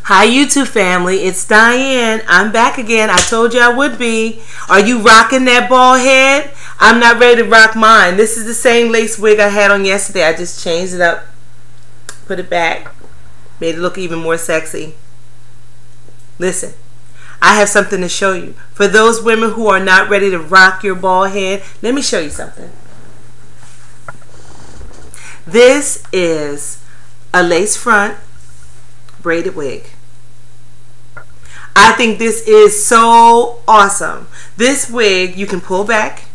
Hi YouTube family, it's Diane. I'm back again. I told you I would be. Are you rocking that bald head? I'm not ready to rock mine. This is the same lace wig I had on yesterday. I just changed it up, put it back, made it look even more sexy. Listen, I have something to show you. For those women who are not ready to rock your bald head, let me show you something. This is a lace front braided wig. I think this is so awesome. This wig you can pull back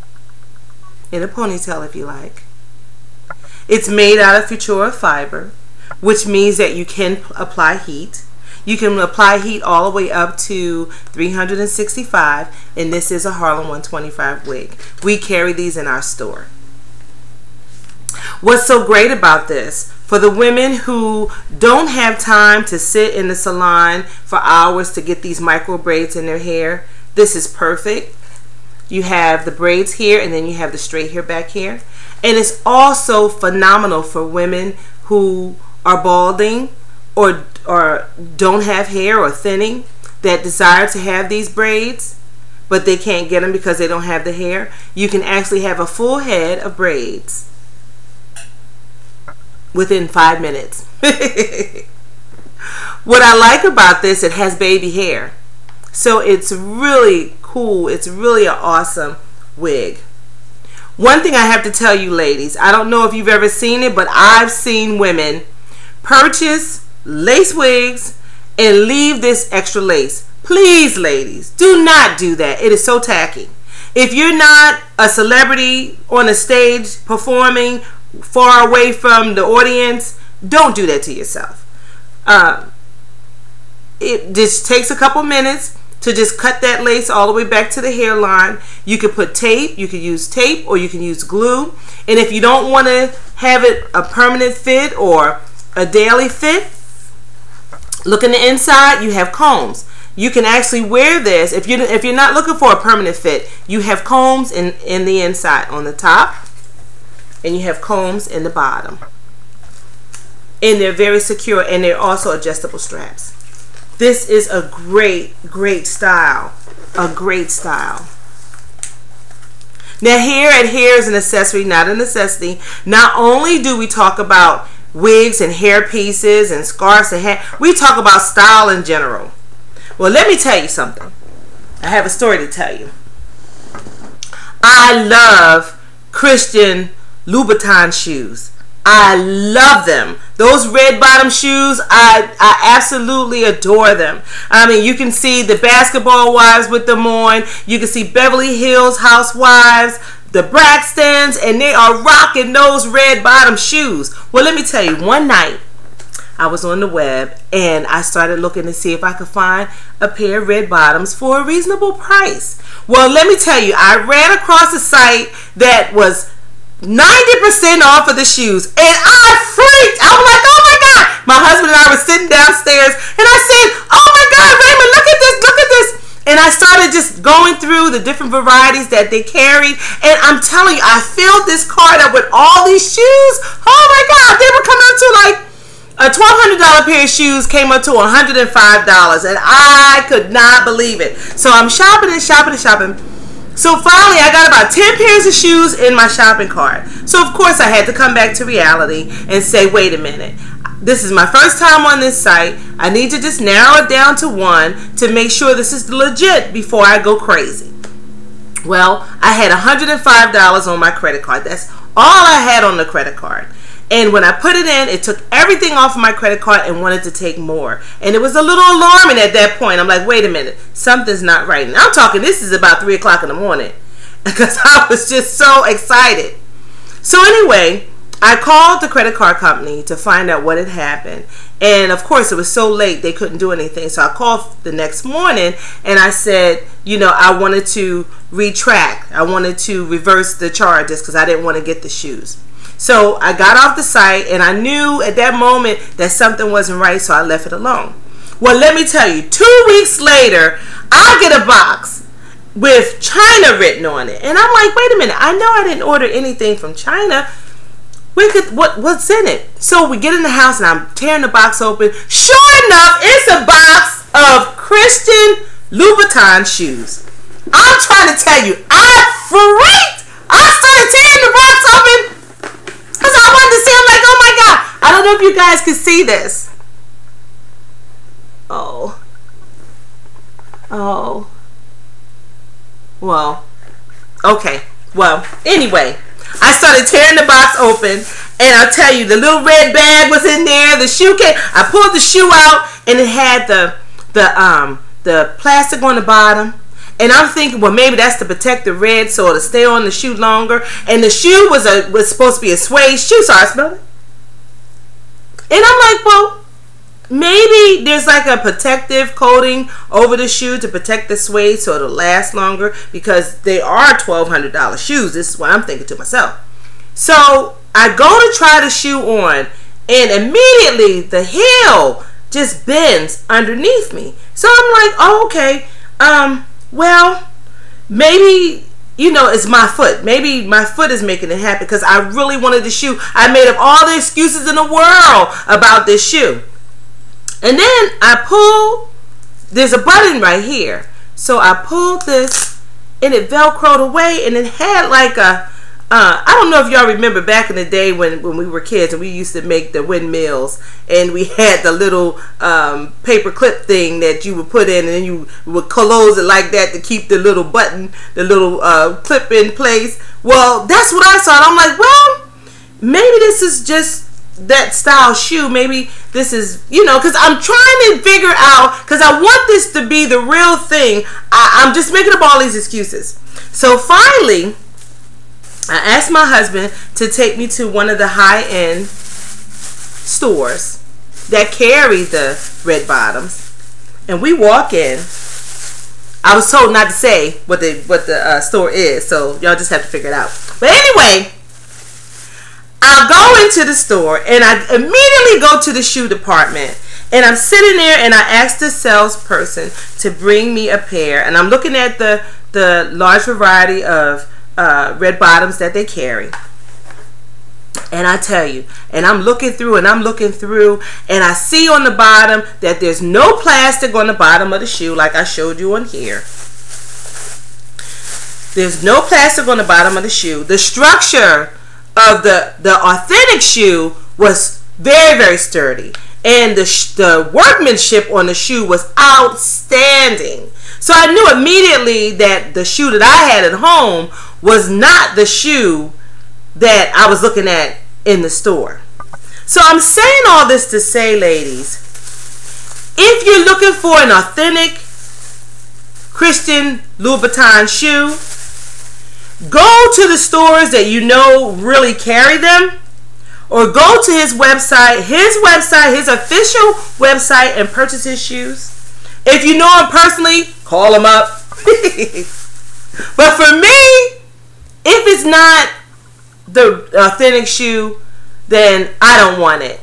in a ponytail if you like. It's made out of Futura fiber, which means that you can apply heat. You can apply heat all the way up to 365, and this is a Harlem 125 wig. We carry these in our store. What's so great about this? For the women who don't have time to sit in the salon for hours to get these micro braids in their hair, this is perfect. You have the braids here, and then you have the straight hair back here. And it's also phenomenal for women who are balding or don't have hair or thinning that desire to have these braids, but they can't get them because they don't have the hair. You can actually have a full head of braids within 5 minutes. What I like about this, it has baby hair. So it's really cool. It's really an awesome wig. One thing I have to tell you ladies, I don't know if you've ever seen it, but I've seen women purchase lace wigs and leave this extra lace. Please ladies, do not do that. It is so tacky. If you're not a celebrity on a stage performing far away from the audience, don't do that to yourself. It just takes a couple minutes to just cut that lace all the way back to the hairline. You could put tape, you could use tape, or you can use glue. And if you don't want to have it a permanent fit or a daily fit, look in the inside, you have combs. You can actually wear this if you're not looking for a permanent fit. You have combs in the inside on the top, and you have combs in the bottom, and they're very secure, and they're also adjustable straps. This is a great style, a great style. Now here at Hair is an Accessory, not a necessity. Not only do we talk about wigs and hair pieces and scarves and hair, we talk about style in general. Well, let me tell you something. I have a story to tell you. I love Christian Louboutin shoes. I love them. Those red bottom shoes, I absolutely adore them. I mean, you can see the basketball wives with them on. You can see Beverly Hills housewives, the Braxtons, and they are rocking those red bottom shoes. Well, let me tell you, one night I was on the web and I started looking to see if I could find a pair of red bottoms for a reasonable price. Well, let me tell you, I ran across a site that was 90% off of the shoes, and I freaked. I was like, oh my God. My husband and I were sitting downstairs, and I said, oh my God, Raymond, look at this, look at this. And I started just going through the different varieties that they carried, and I'm telling you, I filled this cart up with all these shoes. Oh my God, they were coming up to like a $1,200 pair of shoes came up to $105, and I could not believe it. So I'm shopping and shopping and shopping. So finally, I got about 10 pairs of shoes in my shopping cart. So of course, I had to come back to reality and say, wait a minute. This is my first time on this site. I need to just narrow it down to one to make sure this is legit before I go crazy. Well, I had $105 on my credit card. That's all I had on the credit card. And when I put it in, it took everything off of my credit card and wanted to take more. And it was a little alarming at that point. I'm like, wait a minute, something's not right. And I'm talking, this is about 3 o'clock in the morning, because I was just so excited. So anyway, I called the credit card company to find out what had happened. And of course, it was so late, they couldn't do anything. So I called the next morning and I said, you know, I wanted to retract. I wanted to reverse the charges because I didn't want to get the shoes. So I got off the site, and I knew at that moment that something wasn't right, so I left it alone. Well, let me tell you, 2 weeks later, I get a box with China written on it. And I'm like, wait a minute, I know I didn't order anything from China. what's in it? So we get in the house and I'm tearing the box open. Sure enough, it's a box of Christian Louboutin shoes. I'm trying to tell you, I freaked. I started tearing the box open because I wanted to see. I'm like, oh my God. I don't know if you guys can see this. Oh. Well, okay. Well, anyway, I started tearing the box open, and I'll tell you, the little red bag was in there. The shoe came. I pulled the shoe out, and it had the plastic on the bottom. And I'm thinking, well, maybe that's to protect the red, so it'll stay on the shoe longer. And the shoe was supposed to be a suede shoe, so I smelled it. And I'm like, well, maybe there's like a protective coating over the shoe to protect the suede so it'll last longer, because they are $1,200 shoes. This is what I'm thinking to myself. So I go to try the shoe on, and immediately the heel just bends underneath me. So I'm like, oh, okay, well, maybe, you know, it's my foot. Maybe my foot is making it happen, because I really wanted the shoe. I made up all the excuses in the world about this shoe. And then I pull, there's a button right here. So I pulled this, and it velcroed away, and it had like a, I don't know if y'all remember back in the day when we were kids and we used to make the windmills, and we had the little paper clip thing that you would put in, and then you would close it like that to keep the little button, the little clip in place. Well, that's what I saw. And I'm like, well, maybe this is just that style shoe. Maybe this is, you know, because I'm trying to figure out, because I want this to be the real thing. I'm just making up all these excuses. So finally, I asked my husband to take me to one of the high-end stores that carry the red bottoms, and we walk in. I was told not to say what the store is, so y'all just have to figure it out. But anyway, I go into the store, and I immediately go to the shoe department, and I'm sitting there, and I ask the salesperson to bring me a pair, and I'm looking at the large variety of red bottoms that they carry. And I tell you, and I'm looking through, and I see on the bottom that there's no plastic on the bottom of the shoe, like I showed you on here. There's no plastic on the bottom of the shoe. The structure of the authentic shoe was very, very sturdy, and the workmanship on the shoe was outstanding. So I knew immediately that the shoe that I had at home was not the shoe that I was looking at in the store. So I'm saying all this to say, ladies, if you're looking for an authentic Christian Louboutin shoe, go to the stores that you know really carry them, or go to his website, his official website, and purchase his shoes. If you know him personally, call him up. But for me, if it's not the authentic shoe, then I don't want it.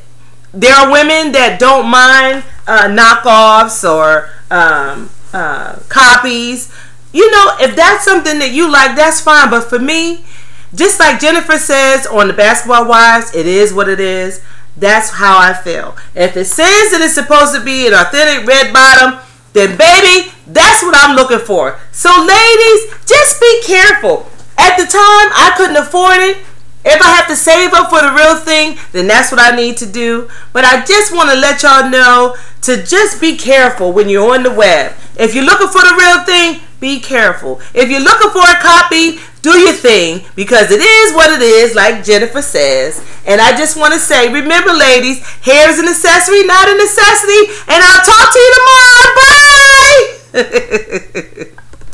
There are women that don't mind knockoffs or copies. You know, if that's something that you like, that's fine. But for me, just like Jennifer says on the Basketball Wives, it is what it is. That's how I feel. If it says that it's supposed to be an authentic red bottom, then baby, that's what I'm looking for. So ladies, just be careful. At the time, I couldn't afford it. If I have to save up for the real thing, then that's what I need to do. But I just want to let y'all know to just be careful when you're on the web. If you're looking for the real thing, be careful. If you're looking for a copy, do your thing, because it is what it is, like Jennifer says. And I just want to say, remember ladies, hair is an accessory, not a necessity. And I'll talk to you tomorrow. Bye!